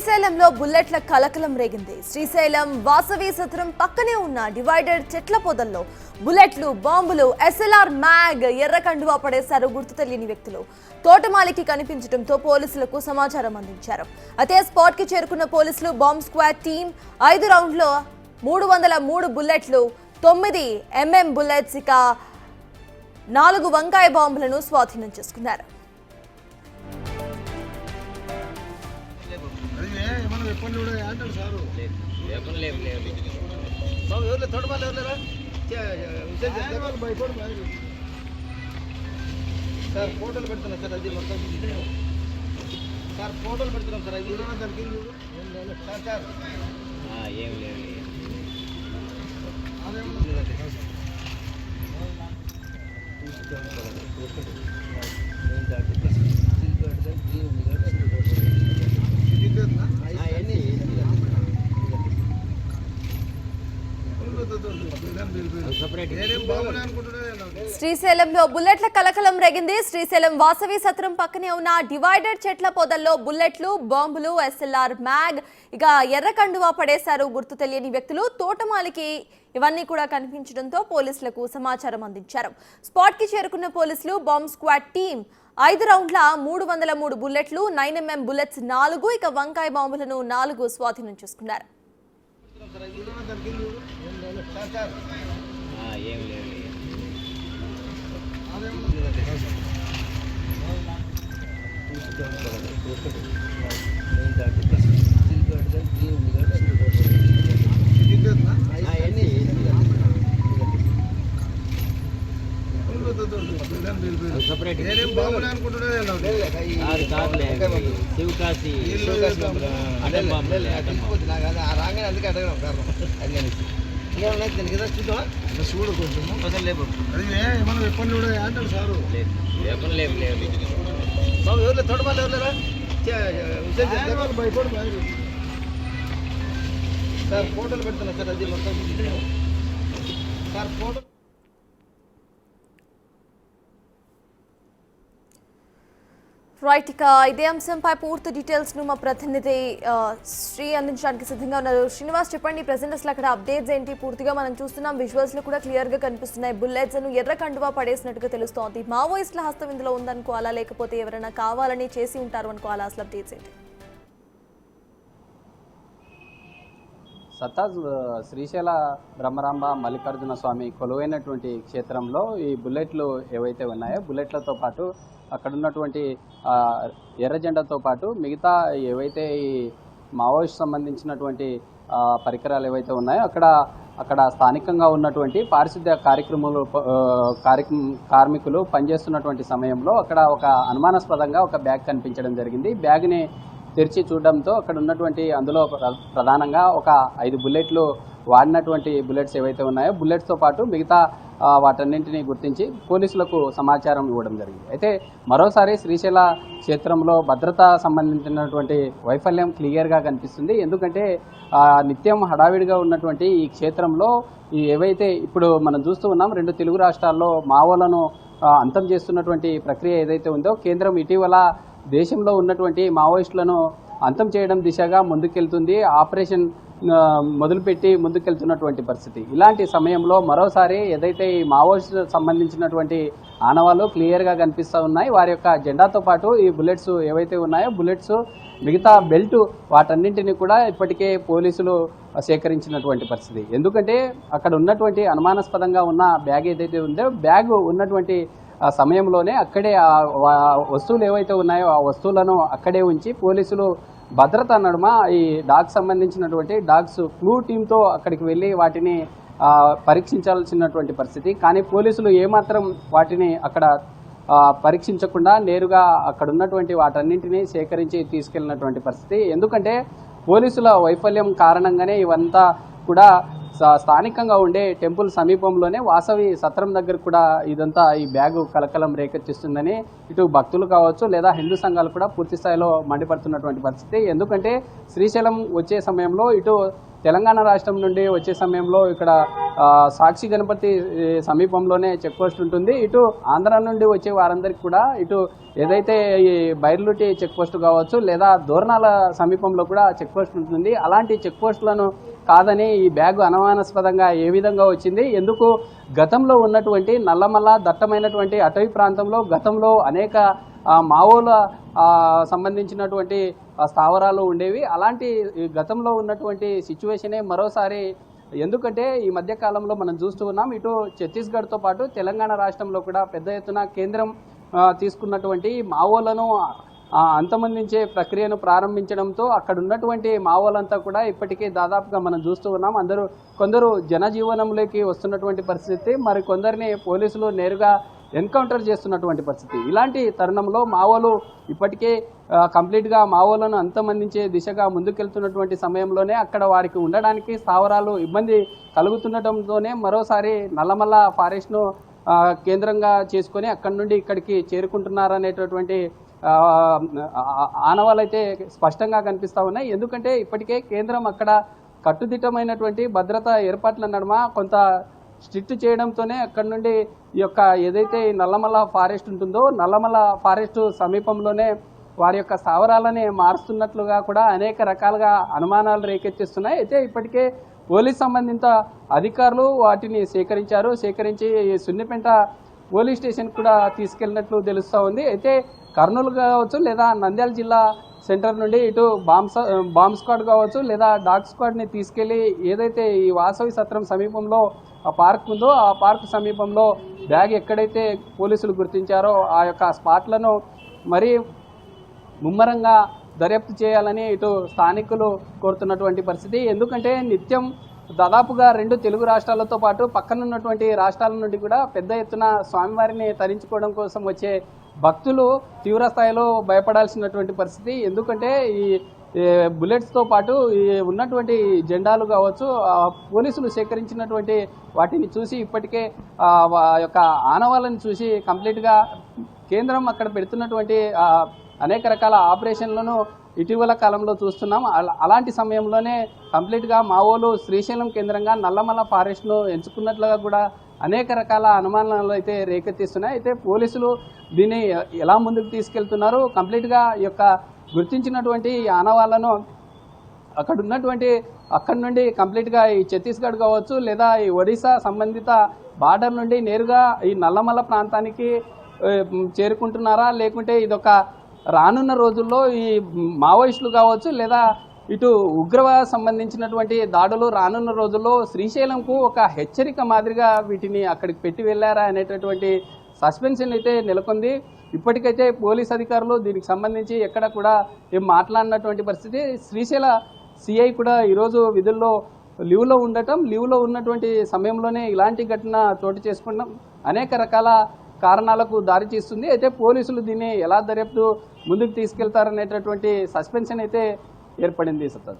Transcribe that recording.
శ్రీశైలంలో బుల్లెట్ల కలకలం రేగింది. శ్రీశైలం వాసవి సత్రం పక్కనే ఉన్న డివైడర్ చెట్ల పొదల్లో బుల్లెట్లు, బాంబులు, ఎస్ఎల్ఆర్ మ్యాగ్, ఎర్ర కండువా పడేశారు గుర్తు తెలియని వ్యక్తులు. తోటమాలికి కనిపించడంతో పోలీసులకు సమాచారం అందించారు. అయితే స్పాట్ కి చేరుకున్న పోలీసులు బాంబ్ స్క్వాడ్ టీం 5 రౌండ్లో 303 బుల్లెట్లు, 9 mm బుల్లెట్స్, ఇక 4 వంకాయ బాంబులను స్వాధీనం చేసుకున్నారు. సార్ ఫోటోలు పెడుతున్నాం సార్, అది మొత్తం సార్ ఫోటోలు పెడుతున్నాం సార్, అది సార్ సార్ ఏం లేదు శ్రీశైలంలో బుల్లెట్ల కలకలం రేగింది. శ్రీశైలం వాసవి సత్రం పక్కనే ఉన్న డివైడర్ చెట్ల పొదల్లో బుల్లెట్లు, బాంబులు, ఎస్ఎల్ఆర్ మ్యాగ్, ఇక ఎర్ర కండువా పడేశారు గుర్తు తెలియని వ్యక్తులు. తోటమాలికి ఇవన్నీ కూడా కనిపించడంతో పోలీసులకు సమాచారం అందించారు. స్పాట్ కి చేరుకున్న పోలీసులు బాంబ్ స్క్వాడ్ టీం 5 రౌండ్ల 303 బుల్లెట్లు, 9 mm బుల్లెట్స్ 4, ఇక వంకాయ బాంబులను 4 స్వాధీనం చేసుకున్నారు. ఏం లేదు శివకాశి రాగానే అందుకే అడగడం కారణం అది ఇంకేమన్నా దీనికి ఏదో చూద్దామా చూడు కొంచెం అసలు లేవు అది ఏమన్నా వెప్పన్లు కూడా అంటారు సారు వెప్పన్ లేవు లేవు బాబు ఎవరు తోటమాలు ఎవరులేరా భయపడు సార్ ఫోటోలు పెడుతున్నా సార్, అది మొత్తం సార్ ఫోటో. రైట్, ఇక ఇదే అంశంపై పూర్తి డీటెయిల్స్ ను మా ప్రతినిధి శ్రీ అందించడానికి సిద్ధంగా ఉన్నారు. శ్రీనివాస్, చెప్పండి, ప్రెసెంట్ అసలు అక్కడ అప్డేట్స్ ఏంటి? పూర్తిగా మనం చూస్తున్నాం, విజువల్స్ లో కూడా క్లియర్ గా కనిపిస్తున్నాయి. బుల్లెట్స్ ను ఎర్ర కండువా పడేసినట్టుగా తెలుస్తోంది. మావోయిస్టుల హస్తం ఇందులో ఉందనుకోవాలా, లేకపోతే ఎవరైనా కావాలని చేసి ఉంటారు అనుకోవాలా? అసలు అప్డేట్స్ ఏంటి? సత్తాజ్ శ్రీశైల బ్రహ్మరాంబ మల్లికార్జున స్వామి కొలువైనటువంటి క్షేత్రంలో ఈ బుల్లెట్లు ఏవైతే ఉన్నాయో, బుల్లెట్లతో పాటు అక్కడ ఉన్నటువంటి ఎర్ర జెండాతో పాటు మిగతా ఏవైతే ఈ మావోయిస్ట్ సంబంధించినటువంటి పరికరాలు ఏవైతే ఉన్నాయో అక్కడ స్థానికంగా ఉన్నటువంటి పారిశుద్ధ్య కార్మికులు పనిచేస్తున్నటువంటి సమయంలో అక్కడ ఒక అనుమానాస్పదంగా ఒక బ్యాగ్ కనిపించడం జరిగింది. బ్యాగ్ని తెరిచి చూడడంతో అక్కడ ఉన్నటువంటి అందులో ప్రధానంగా ఒక 5 బుల్లెట్లు వాడినటువంటి బుల్లెట్స్ ఏవైతే ఉన్నాయో, బుల్లెట్స్తో పాటు మిగతా వాటన్నింటినీ గుర్తించి పోలీసులకు సమాచారం ఇవ్వడం జరిగింది. అయితే మరోసారి శ్రీశైల క్షేత్రంలో భద్రత సంబంధించినటువంటి వైఫల్యం క్లియర్గా కనిపిస్తుంది. ఎందుకంటే నిత్యం హడావిడిగా ఉన్నటువంటి ఈ క్షేత్రంలో ఏవైతే ఇప్పుడు మనం చూస్తూ ఉన్నాం, 2 తెలుగు రాష్ట్రాల్లో మావోలను అంతం చేస్తున్నటువంటి ప్రక్రియ ఏదైతే ఉందో, కేంద్రం ఇటీవల దేశంలో ఉన్నటువంటి మావోయిస్టులను అంతం చేయడం దిశగా ముందుకెళ్తుంది, ఆపరేషన్ మొదలుపెట్టి ముందుకెళ్తున్నటువంటి పరిస్థితి. ఇలాంటి సమయంలో మరోసారి ఏదైతే ఈ మావోయిస్ట్ సంబంధించినటువంటి ఆనవాళ్ళు క్లియర్గా కనిపిస్తూ ఉన్నాయి, వారి యొక్క జెండాతో పాటు ఈ బుల్లెట్స్ ఏవైతే ఉన్నాయో, బుల్లెట్స్ మిగతా బెల్ట్ వాటన్నింటినీ కూడా ఇప్పటికే పోలీసులు సేకరించినటువంటి పరిస్థితి. ఎందుకంటే అక్కడ ఉన్నటువంటి అనుమానాస్పదంగా ఉన్న బ్యాగ్ ఏదైతే ఉందో, బ్యాగ్ ఉన్నటువంటి ఆ సమయంలోనే అక్కడే వస్తువులు ఏవైతే ఉన్నాయో ఆ వస్తువులను అక్కడే ఉంచి పోలీసులు భద్రత నడుమ ఈ డాగ్స్ సంబంధించినటువంటి డాగ్స్ క్లూ టీంతో అక్కడికి వెళ్ళి వాటిని పరీక్షించాల్సినటువంటి పరిస్థితి. కానీ పోలీసులు ఏమాత్రం వాటిని అక్కడ పరీక్షించకుండా నేరుగా అక్కడ ఉన్నటువంటి వాటన్నింటినీ సేకరించి తీసుకెళ్ళినటువంటి పరిస్థితి. ఎందుకంటే పోలీసుల వైఫల్యం కారణంగానే ఇవంతా కూడా స్థానికంగా ఉండే టెంపుల్ సమీపంలోనే వాసవి సత్రం దగ్గర కూడా ఇదంతా ఈ బ్యాగు కలకలం రేకెత్తిస్తుందని ఇటు భక్తులు కావచ్చు లేదా హిందూ సంఘాలు కూడా పూర్తి స్థాయిలో మండిపడుతున్నటువంటి పరిస్థితి. ఎందుకంటే శ్రీశైలం వచ్చే సమయంలో ఇటు తెలంగాణ రాష్ట్రం నుండి వచ్చే సమయంలో ఇక్కడ సాక్షి గణపతి సమీపంలోనే చెక్ పోస్ట్ ఉంటుంది. ఇటు ఆంధ్ర నుండి వచ్చే వారందరికీ కూడా ఇటు ఏదైతే ఈ బైర్లుటి చెక్ పోస్ట్ కావచ్చు లేదా దోర్నాల సమీపంలో కూడా చెక్ పోస్ట్ ఉంటుంది. అలాంటి చెక్ పోస్టులను కాదని ఈ బ్యాగు అనుమానాస్పదంగా ఏ విధంగా వచ్చింది, ఎందుకు గతంలో ఉన్నటువంటి నల్లమల్ల దట్టమైనటువంటి అటవీ ప్రాంతంలో గతంలో అనేక మావోల సంబంధించినటువంటి స్థావరాలు ఉండేవి. అలాంటి గతంలో ఉన్నటువంటి సిచ్యువేషనే మరోసారి, ఎందుకంటే ఈ మధ్య కాలంలో మనం చూస్తూ ఉన్నాం ఇటు ఛత్తీస్గఢ్తో పాటు తెలంగాణ రాష్ట్రంలో కూడా పెద్ద ఎత్తున కేంద్రం తీసుకున్నటువంటి మావోలను అంతమొందించే ప్రక్రియను ప్రారంభించడంతో అక్కడ ఉన్నటువంటి మావోలంతా కూడా ఇప్పటికే దాదాపుగా మనం చూస్తూ ఉన్నాం. కొందరు జనజీవనంలోకి వస్తున్నటువంటి పరిస్థితి, మరి కొందరిని పోలీసులు నేరుగా ఎన్కౌంటర్ చేస్తున్నటువంటి పరిస్థితి. ఇలాంటి తరుణంలో మావోలు ఇప్పటికే కంప్లీట్గా మావోలను అంతమందించే దిశగా ముందుకెళ్తున్నటువంటి సమయంలోనే అక్కడ వారికి ఉండడానికి స్థావరాలు ఇబ్బంది కలుగుతుండటంతోనే మరోసారి నల్లమల్ల ఫారెస్ట్ను కేంద్రంగా చేసుకొని అక్కడి నుండి ఇక్కడికి చేరుకుంటున్నారనేటటువంటి ఆనవాళ్ళైతే స్పష్టంగా కనిపిస్తూ ఉన్నాయి. ఎందుకంటే ఇప్పటికే కేంద్రం అక్కడ కట్టుదిట్టమైనటువంటి భద్రతా ఏర్పాట్ల నడుమ కొంత స్ట్రిక్ట్ చేయడంతోనే అక్కడ నుండి ఈ యొక్క ఏదైతే నల్లమల్ల ఫారెస్ట్ ఉంటుందో నల్లమల్ల ఫారెస్ట్ సమీపంలోనే వారి యొక్క స్థావరాలని మారుస్తున్నట్లుగా కూడా అనేక రకాలుగా అనుమానాలు రేకెత్తిస్తున్నాయి. అయితే ఇప్పటికే పోలీస్ సంబంధిత అధికారులు వాటిని సేకరించి సున్నిపెంట పోలీస్ స్టేషన్ కూడా తీసుకెళ్ళినట్లు తెలుస్తూ ఉంది. అయితే కర్నూలు కావచ్చు లేదా నంద్యాల జిల్లా సెంటర్ నుండి ఇటు బాంబ్ స్క్వాడ్ కావచ్చు లేదా డాగ్ స్క్వాడ్ని తీసుకెళ్లి ఏదైతే ఈ వాసవి సత్రం సమీపంలో ఆ పార్క్ ఉందో ఆ పార్క్ సమీపంలో బ్యాగ్ ఎక్కడైతే పోలీసులు గుర్తించారో ఆ యొక్క స్పాట్లను మరీ ముమ్మరంగా దర్యాప్తు చేయాలని ఇటు స్థానికులు కోరుతున్నటువంటి పరిస్థితి. ఎందుకంటే నిత్యం దాదాపుగా 2 తెలుగు రాష్ట్రాలతో పాటు పక్కనున్నటువంటి రాష్ట్రాల నుండి కూడా పెద్ద ఎత్తున స్వామివారిని తరించుకోవడం కోసం వచ్చే భక్తులు తీవ్ర స్థాయిలో భయపడాల్సినటువంటి పరిస్థితి. ఎందుకంటే ఈ బుల్లెట్స్తో పాటు ఈ ఉన్నటువంటి జెండాలు కావచ్చు పోలీసులు సేకరించినటువంటి వాటిని చూసి ఇప్పటికే యొక్క ఆనవాళ్ళని చూసి కంప్లీట్గా కేంద్రం అక్కడ పెడుతున్నటువంటి అనేక రకాల ఆపరేషన్లను ఇటీవల కాలంలో చూస్తున్నాం. అలాంటి సమయంలోనే కంప్లీట్గా మావోలు శ్రీశైలం కేంద్రంగా నల్లమల్ల ఫారెస్ట్ను ఎంచుకున్నట్లుగా కూడా అనేక రకాల అనుమానాలు అయితే రేకెత్తిస్తున్నాయి. అయితే పోలీసులు దీన్ని ఎలా ముందుకు తీసుకెళ్తున్నారు, కంప్లీట్గా ఈ యొక్క గుర్తించినటువంటి ఆనవాళ్లను అక్కడి నుండి కంప్లీట్గా ఈ ఛత్తీస్గఢ్ కావచ్చు లేదా ఈ ఒడిశా సంబంధిత బార్డర్ నుండి నేరుగా ఈ నల్లమల్ల ప్రాంతానికి చేరుకుంటున్నారా, లేకుంటే ఇదొక రానున్న రోజుల్లో ఈ మావోయిస్టులు కావచ్చు లేదా ఇటు ఉగ్రవాద సంబంధించినటువంటి దాడులు రానున్న రోజుల్లో శ్రీశైలంకు ఒక హెచ్చరిక మాదిరిగా వీటిని అక్కడికి పెట్టి వెళ్ళారా అనేటటువంటి సస్పెన్షన్ అయితే నెలకొంది. ఇప్పటికైతే పోలీస్ అధికారులు దీనికి సంబంధించి ఎక్కడ కూడా ఏం మాట్లాడినటువంటి పరిస్థితి. శ్రీశైల సిఐ కూడా ఈరోజు విధుల్లో లీవ్లో ఉన్నటువంటి సమయంలోనే ఇలాంటి ఘటన చోటు చేసుకోవడం అనేక రకాల కారణాలకు దారి తీస్తుంది. అయితే పోలీసులు దీన్ని ఎలా దర్యాప్తు ముందుకు తీసుకెళ్తారనేటటువంటి సస్పెన్షన్ అయితే ఏర్పడింది. సత్తా